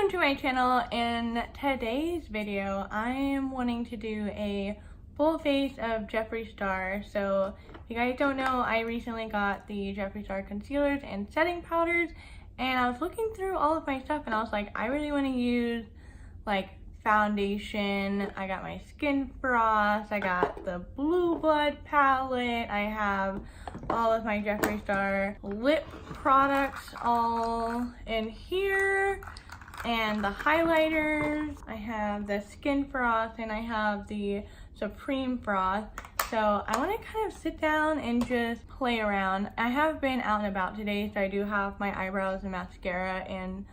Welcome to my channel. In today's video, I am wanting to do a full face of Jeffree Star. So if you guys don't know, I recently got the Jeffree Star concealers and setting powders, and I was looking through all of my stuff and I was like, I really want to use like foundation. I got my Skin Frost, I got the Blueblood Palette, I have all of my Jeffree Star lip products all in here, and the highlighters. I have the Skin Frost and I have the Supreme Frost. So I want to kind of sit down and just play around. I have been out and about today, so I do have my eyebrows and mascara and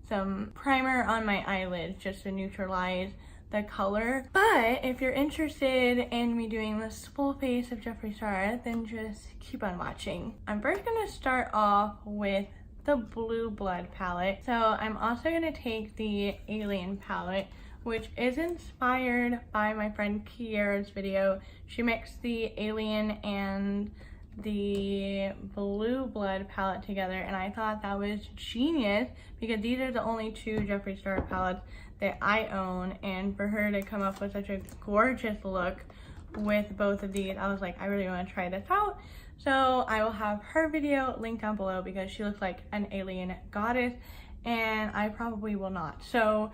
some primer on my eyelids just to neutralize the color. But if you're interested in me doing this full face of Jeffree Star, then just keep on watching. I'm first gonna start off with the Blueblood palette. So I'm also gonna take the Alien palette, which is inspired by my friend Kiara's video. She mixed the Alien and the Blueblood palette together, and I thought that was genius because these are the only two Jeffree Star palettes that I own, and for her to come up with such a gorgeous look with both of these, I was like, I really want to try this out. So I will have her video linked down below because she looks like an alien goddess and I probably will not. So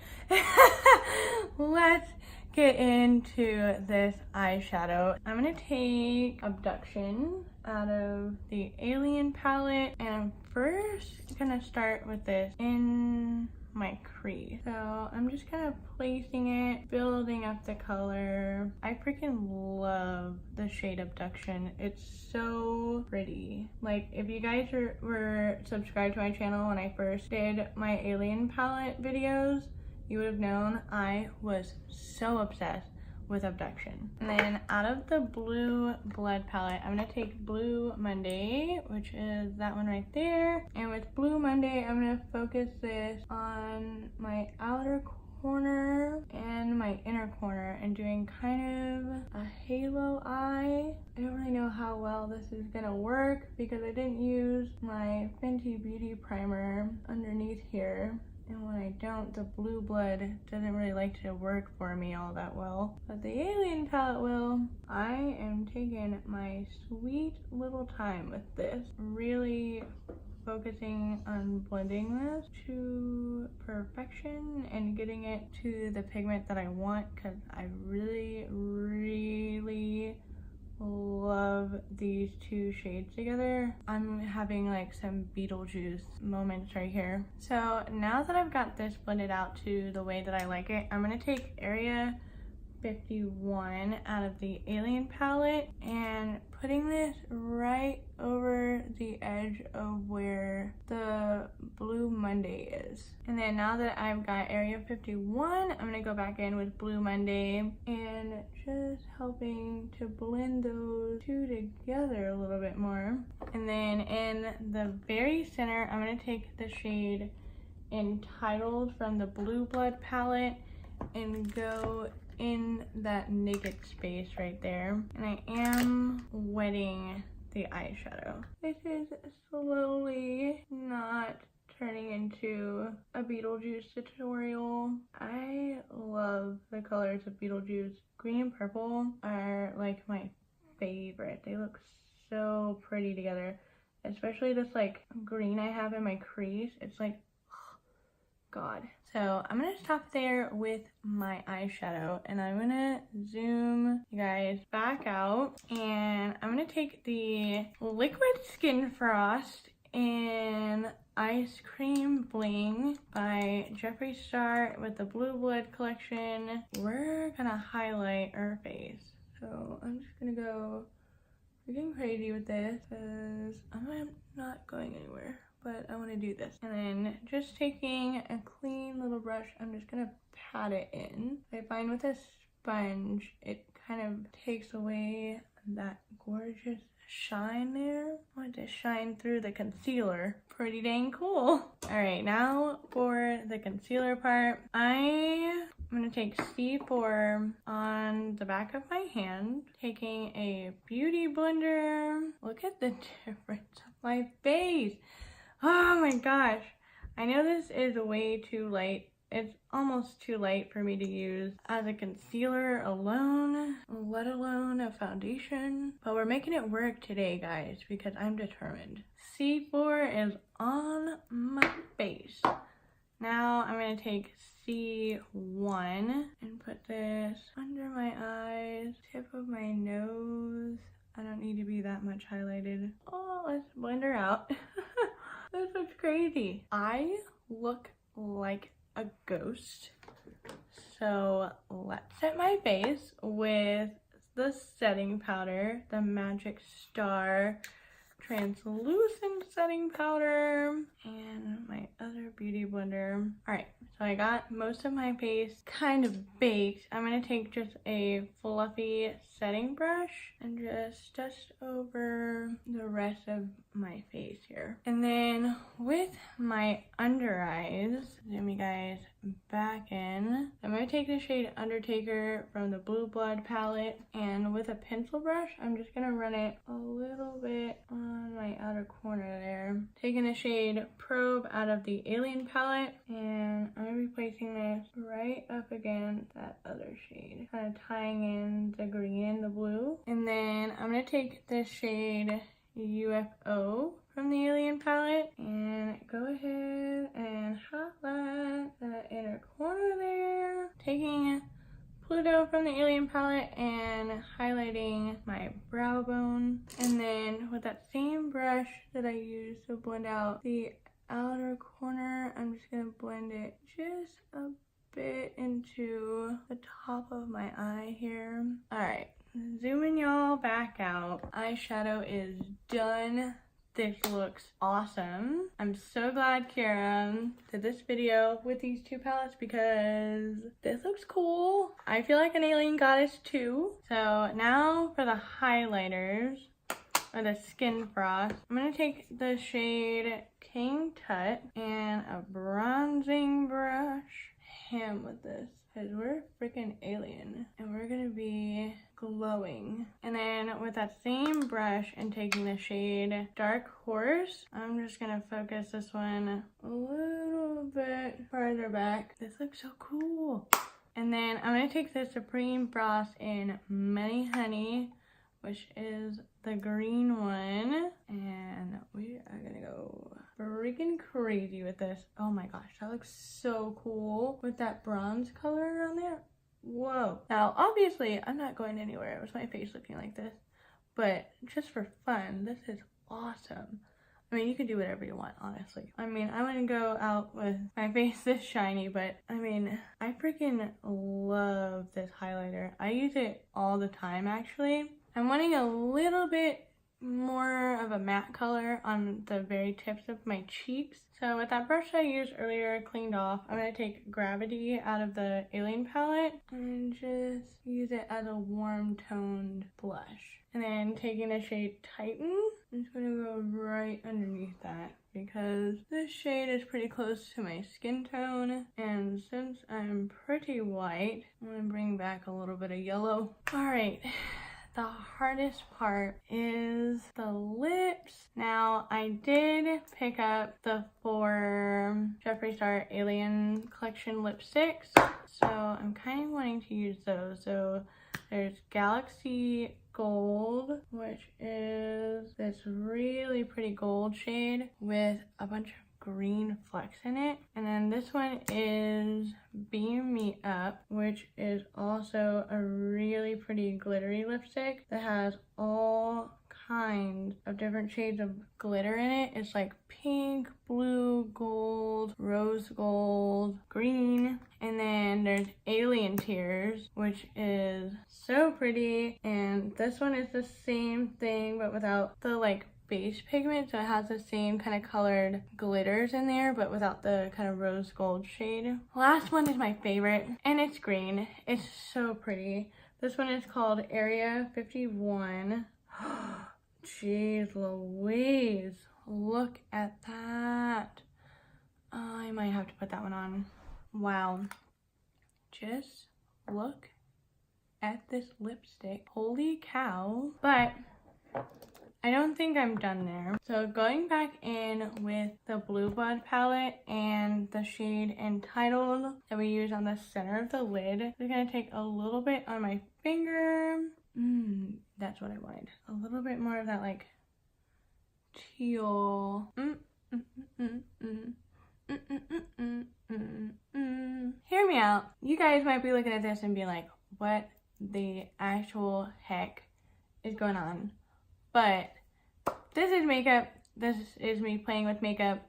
let's get into this eyeshadow. I'm gonna take Abduction out of the Alien palette, and I'm first gonna start with this in my crease. So I'm just kind of placing it, building up the color. I freaking love the shade Abduction. It's so pretty. Like, if you guys were subscribed to my channel when I first did my Alien palette videos, you would have known I was so obsessed with Abduction. And then out of the Blueblood palette, I'm gonna take Blue Monday, which is that one right there. And with Blue Monday, I'm gonna focus this on my outer corner and my inner corner and doing kind of a halo eye. I don't really know how well this is gonna work because I didn't use my Fenty Beauty primer underneath here. And when I don't, the Blueblood doesn't really like to work for me all that well. But the Alien palette will. I am taking my sweet little time with this. Really focusing on blending this to perfection and getting it to the pigment that I want, because I really, really love these two shades together. I'm having like some Beetlejuice moments right here. So now that I've got this blended out to the way that I like it, I'm gonna take Area 51 out of the Alien palette and putting this right over the edge of where the Blue Monday is. And then now that I've got Area 51, I'm gonna go back in with Blue Monday and just helping to blend those two together a little bit more. And then in the very center, I'm gonna take the shade Entitled from the Blueblood palette and go in that naked space right there. And I am wetting the eyeshadow. This is slowly not turning into a Beetlejuice tutorial. I love the colors of Beetlejuice. Green and purple are like my favorite. They look so pretty together. Especially this like green I have in my crease. It's like, God. So I'm gonna stop there with my eyeshadow and I'm gonna zoom you guys back out, and I'm gonna take the Liquid Skin Frost in Ice Cream Bling by Jeffree Star with the Blueblood collection. We're gonna highlight our face. So I'm just gonna go freaking crazy with this because I'm not going anywhere. But I want to do this. And then just taking a clean little brush, I'm just gonna pat it in. I find with a sponge, it kind of takes away that gorgeous shine there. I want to shine through the concealer. Pretty dang cool. All right, now for the concealer part, I'm gonna take C4 on the back of my hand, taking a beauty blender. Look at the difference of my face. Oh my gosh. I know this is way too light it's almost too light for me to use as a concealer alone, let alone a foundation. But we're making it work today, guys, because I'm determined. C4 is on my face. Now I'm gonna take C1 and put this under my eyes, tip of my nose. I don't need to be that much highlighted. Oh, let's blend her out. This looks crazy. I look like a ghost. So let's set my face with the setting powder, the Magic Star translucent setting powder, and my other beauty blender. All right, so I got most of my face kind of baked. I'm gonna take just a fluffy setting brush and just dust over the rest of my face here. And then with my under eyes, zoom you guys back in, I'm gonna take the shade Undertaker from the Blueblood palette, and with a pencil brush, I'm just gonna run it a little bit on my outer corner there. Taking the shade Probe out of the Alien palette, and I'm gonna be placing this right up against that other shade, kind of tying in the green and the blue. And then I'm gonna take this shade UFO from the Alien palette and go ahead and highlight that inner corner there. Taking Pluto from the Alien palette and highlighting my brow bone. And then with that same brush that I used to blend out the outer corner, I'm just gonna blend it just a bit into the top of my eye here. All right, zooming y'all back out. Eyeshadow is done. This looks awesome. I'm so glad Kira did this video with these two palettes because this looks cool. I feel like an alien goddess too. So now for the highlighters, or the skin frost, I'm gonna take the shade King Tut and a bronzing brush. Ham with this, because we're freaking alien and we're gonna be glowing. And then with that same brush and taking the shade Dark Horse, I'm just gonna focus this one a little bit farther back. This looks so cool. And then I'm gonna take the Supreme Frost in Money Honey, which is the green one, and we are gonna go freaking crazy with this. Oh my gosh, that looks so cool with that bronze color on there. Whoa. Now obviously I'm not going anywhere with my face looking like this, but just for fun, this is awesome. I mean, you can do whatever you want, honestly. I mean, I wouldn't go out with my face this shiny, but I mean, I freaking love this highlighter. I use it all the time, actually. I'm wanting a little bit more of a matte color on the very tips of my cheeks. So with that brush I used earlier cleaned off, I'm going to take Gravity out of the Alien palette and just use it as a warm toned blush. And then taking the shade Titan, I'm just going to go right underneath that because this shade is pretty close to my skin tone. And since I'm pretty white, I'm going to bring back a little bit of yellow. Alright. The hardest part is the lips. Now, I did pick up the 4 Jeffree Star Alien Collection lipsticks, so I'm kind of wanting to use those. So there's Galaxy Gold, which is this really pretty gold shade with a bunch of green flecks in it. And then this one is Beam Me Up, which is also a really pretty glittery lipstick that has all kinds of different shades of glitter in it. It's like pink, blue, gold, rose gold, green. And then there's Alien Tears, which is so pretty. And this one is the same thing but without the like base pigment, so it has the same kind of colored glitters in there but without the kind of rose gold shade. Last one is my favorite, and it's green. It's so pretty. This one is called Area 51. Jeez Louise, look at that. I might have to put that one on. Wow, just look at this lipstick. Holy cow. But I don't think I'm done there. So going back in with the Blueblood palette and the shade Entitled that we use on the center of the lid, I'm gonna take a little bit on my finger. That's what I wanted. A little bit more of that like teal. Hear me out. You guys might be looking at this and be like, what the actual heck is going on? But this is makeup. This is me playing with makeup.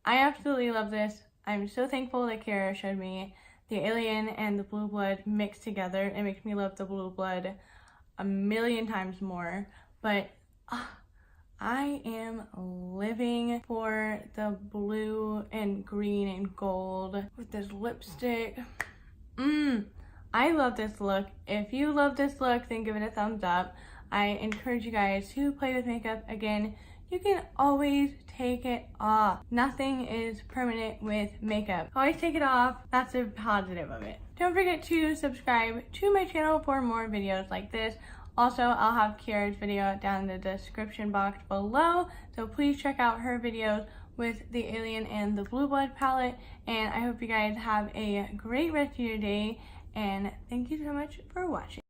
I absolutely love this. I'm so thankful that Kara showed me the Alien and the Blueblood mixed together. It makes me love the Blueblood a million times more. But I am living for the blue and green and gold with this lipstick. I love this look. If you love this look, then give it a thumbs up. I encourage you guys to play with makeup. Again, you can always take it off. Nothing is permanent with makeup. Always take it off. That's a positive of it. Don't forget to subscribe to my channel for more videos like this. Also, I'll have Kiara's video down in the description box below, so please check out her videos with the Alien and the Blueblood palette. And I hope you guys have a great rest of your day, and thank you so much for watching.